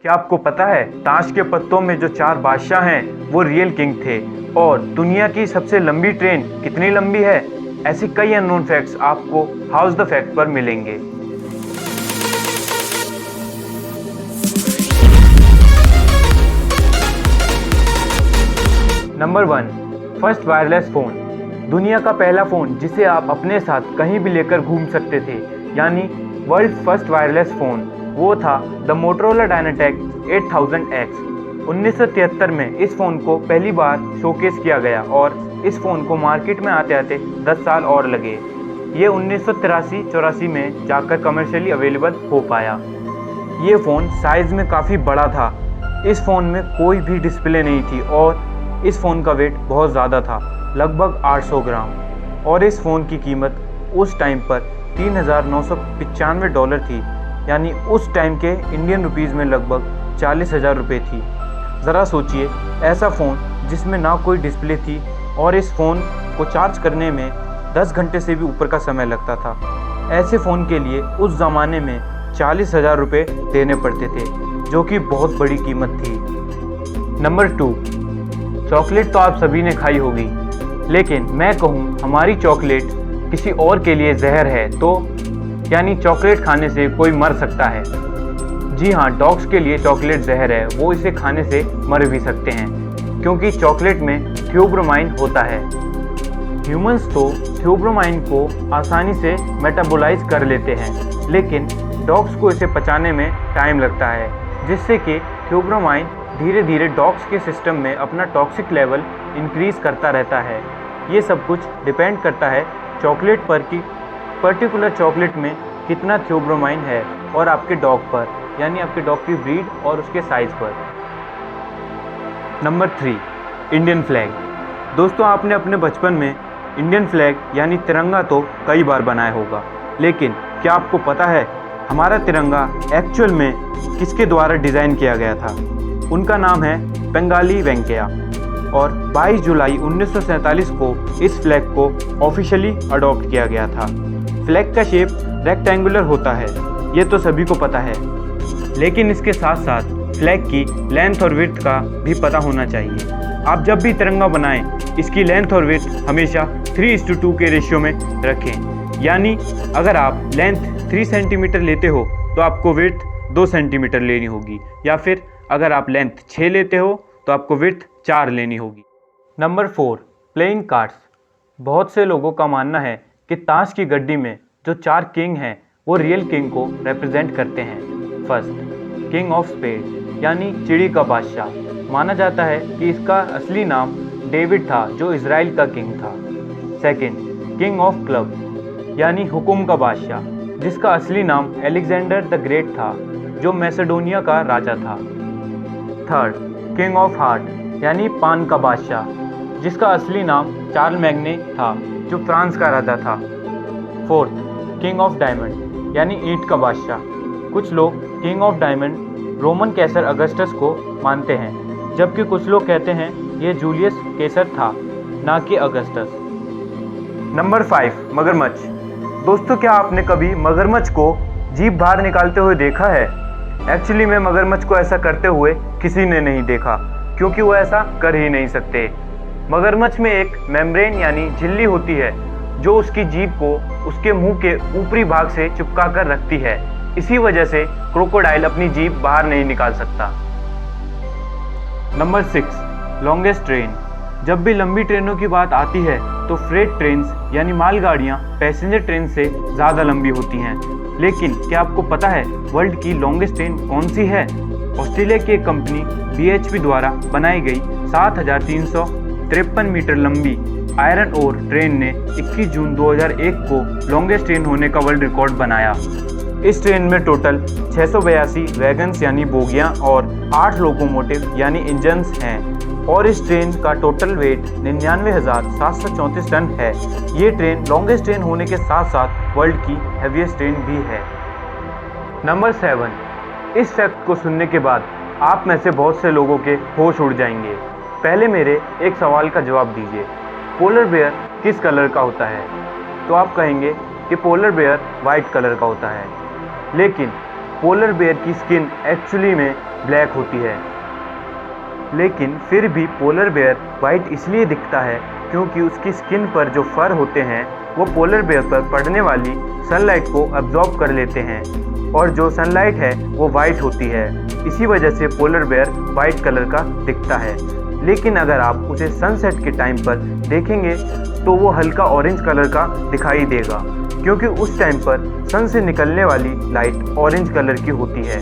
क्या आपको पता है ताश के पत्तों में जो चार बादशाह हैं वो रियल किंग थे। और दुनिया की सबसे लंबी ट्रेन कितनी लंबी है, ऐसे कई अननोन फैक्ट्स आपको हाउस द फैक्ट पर मिलेंगे। Number 1, first wireless phone. दुनिया का पहला फ़ोन जिसे आप अपने साथ कहीं भी लेकर घूम सकते थे, यानी वर्ल्ड फर्स्ट वायरलेस फ़ोन, वो था द मोटोरोला डायनाटेक 8000X। 1973 में इस फ़ोन को पहली बार शोकेस किया गया और इस फ़ोन को मार्केट में आते आते 10 साल और लगे। ये 1983-84 में जाकर कमर्शियली अवेलेबल हो पाया। ये फ़ोन साइज़ में काफ़ी बड़ा था। इस फ़ोन में कोई भी डिस्प्ले नहीं थी और इस फ़ोन का वेट बहुत ज़्यादा था, लगभग 800 ग्राम। और इस फ़ोन की कीमत उस टाइम पर $3,995 थी, यानी उस टाइम के इंडियन रुपीज़ में लगभग 40,000 रुपये थी। ज़रा सोचिए, ऐसा फ़ोन जिसमें ना कोई डिस्प्ले थी और इस फ़ोन को चार्ज करने में 10 घंटे से भी ऊपर का समय लगता था। ऐसे फ़ोन के लिए उस ज़माने में 40,000 रुपये देने पड़ते थे, जो कि बहुत बड़ी कीमत थी। नंबर 2, चॉकलेट तो आप सभी ने खाई होगी, लेकिन मैं कहूँ हमारी चॉकलेट किसी और के लिए जहर है तो, यानी चॉकलेट खाने से कोई मर सकता है। जी हाँ, डॉग्स के लिए चॉकलेट जहर है, वो इसे खाने से मर भी सकते हैं, क्योंकि चॉकलेट में थियोब्रोमाइन होता है। ह्यूमंस तो थियोब्रोमाइन को आसानी से मेटाबोलाइज कर लेते हैं, लेकिन डॉग्स को इसे पचाने में टाइम लगता है, जिससे कि थियोब्रोमाइन धीरे धीरे डॉग्स के सिस्टम में अपना टॉक्सिक लेवल इंक्रीज़ करता रहता है। ये सब कुछ डिपेंड करता है चॉकलेट पर कि पर्टिकुलर चॉकलेट में कितना थियोब्रोमाइन है और आपके डॉग पर, यानी आपके डॉग की ब्रीड और उसके साइज़ पर। Number 3, Indian flag. दोस्तों, आपने अपने बचपन में इंडियन फ्लैग यानी तिरंगा तो कई बार बनाया होगा, लेकिन क्या आपको पता है हमारा तिरंगा एक्चुअल में किसके द्वारा डिज़ाइन किया गया था? उनका नाम है बंगाली वेंकैया, और 22 जुलाई 1947 को इस फ्लैग को ऑफिशियली अडॉप्ट किया गया था। फ्लैग का शेप रेक्टेंगुलर होता है, ये तो सभी को पता है, लेकिन इसके साथ साथ फ्लैग की लेंथ और विड्थ का भी पता होना चाहिए। आप जब भी तिरंगा बनाएं, इसकी लेंथ और विड्थ हमेशा 3:2 के रेशियो में रखें, यानी अगर आप लेंथ 3 सेंटीमीटर लेते हो तो आपको विड्थ 2 सेंटीमीटर लेनी होगी, या फिर अगर आप लेंथ 6 लेते हो तो आपको विड्थ 4 लेनी होगी। Number 4, playing cards. बहुत से लोगों का मानना है कि ताश की गड्डी में जो 4 किंग हैं वो रियल किंग को रिप्रेजेंट करते हैं। फर्स्ट, किंग ऑफ स्पेड, यानी चिड़ी का बादशाह। माना जाता है कि इसका असली नाम डेविड था, जो इज़राइल का किंग था। सेकंड, किंग ऑफ क्लब, यानी हुकुम का बादशाह, जिसका असली नाम अलेक्जेंडर द ग्रेट था, जो मैसेडोनिया का राजा था। थर्ड, किंग ऑफ हार्ट, यानी पान का बादशाह, जिसका असली नाम चार्ल मैग्ने था, जो फ्रांस का राजा था। फोर्थ, किंग ऑफ डायमंड, यानी ईंट का बादशाह। कुछ लोग king of diamond Roman Caesar Augustus को मानते हैं, जबकि कुछ लोग कहते हैं यह जूलियस कैसर था, ना कि अगस्टस। नंबर 5, मगरमच्छ। दोस्तों, क्या आपने कभी मगरमच्छ को जीभ बाहर निकालते हुए देखा है? एक्चुअली में मगरमच्छ को ऐसा करते हुए किसी ने नहीं देखा, क्योंकि वो ऐसा कर ही नहीं सकते। मगरमच्छ में एक मेम्ब्रेन यानी झिल्ली होती है, जो उसकी जीभ को उसके मुंह के ऊपरी भाग से चिपका कर रखती है। इसी वजह से क्रोकोडाइल अपनी जीभ बाहर नहीं निकाल सकता। Number 6, longest train. जब भी लंबी ट्रेनों की बात आती है तो फ्रेट ट्रेन्स यानी मालगाड़ियाँ पैसेंजर ट्रेन से ज़्यादा लंबी होती हैं, लेकिन क्या आपको पता है वर्ल्ड की लॉन्गेस्ट ट्रेन कौन सी है? ऑस्ट्रेलिया की एक कंपनी BHP द्वारा बनाई गई 7,353 मीटर लंबी आयरन ओर ट्रेन ने 21 जून 2001 को लॉन्गेस्ट ट्रेन होने का वर्ल्ड रिकॉर्ड बनाया। इस ट्रेन में टोटल 682 वैगन्स यानी बोगियां और 8 लोकोमोटिव यानी इंजन्स हैं, और इस ट्रेन का टोटल वेट 99,734 टन है। ये ट्रेन लॉन्गेस्ट ट्रेन होने के साथ साथ वर्ल्ड की हैवीएस्ट ट्रेन भी है। नंबर 7, इस फैक्ट को सुनने के बाद आप में से बहुत से लोगों के होश उड़ जाएंगे। पहले मेरे एक सवाल का जवाब दीजिए, पोलर बेयर किस कलर का होता है? तो आप कहेंगे कि पोलर बेयर वाइट कलर का होता है, लेकिन पोलर बेयर की स्किन एक्चुअली में ब्लैक होती है। लेकिन फिर भी पोलर बेयर वाइट इसलिए दिखता है क्योंकि उसकी स्किन पर जो फर होते हैं वो पोलर बेयर पर पड़ने वाली सनलाइट को अब्जॉर्ब कर लेते हैं और जो सनलाइट है वो वाइट होती है। इसी वजह से पोलर बेयर वाइट कलर का दिखता है। लेकिन अगर आप उसे सनसेट के टाइम पर देखेंगे तो वो हल्का ऑरेंज कलर का दिखाई देगा क्योंकि उस टाइम पर सन से निकलने वाली लाइट ऑरेंज कलर की होती है।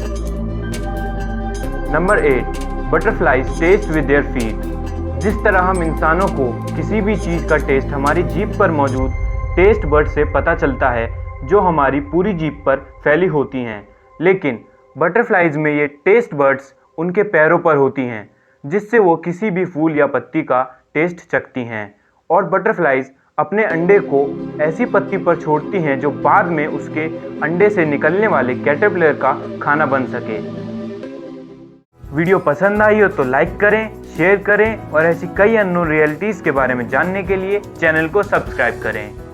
Number 8, butterflies taste with their feet. जिस तरह हम इंसानों को किसी भी चीज़ का टेस्ट हमारी जीभ पर मौजूद टेस्ट बड से पता चलता है जो हमारी पूरी जीभ पर फैली होती हैं, लेकिन बटरफ्लाइज में ये टेस्ट बड्स उनके पैरों पर होती हैं जिससे वो किसी भी फूल या पत्ती का टेस्ट चखती हैं और बटरफ्लाइज अपने अंडे को ऐसी पत्ती पर छोड़ती हैं जो बाद में उसके अंडे से निकलने वाले कैटरपिलर का खाना बन सके। वीडियो पसंद आई हो तो लाइक करें, शेयर करें और ऐसी कई अननोन रियलिटीज़ के बारे में जानने के लिए चैनल को सब्सक्राइब करें।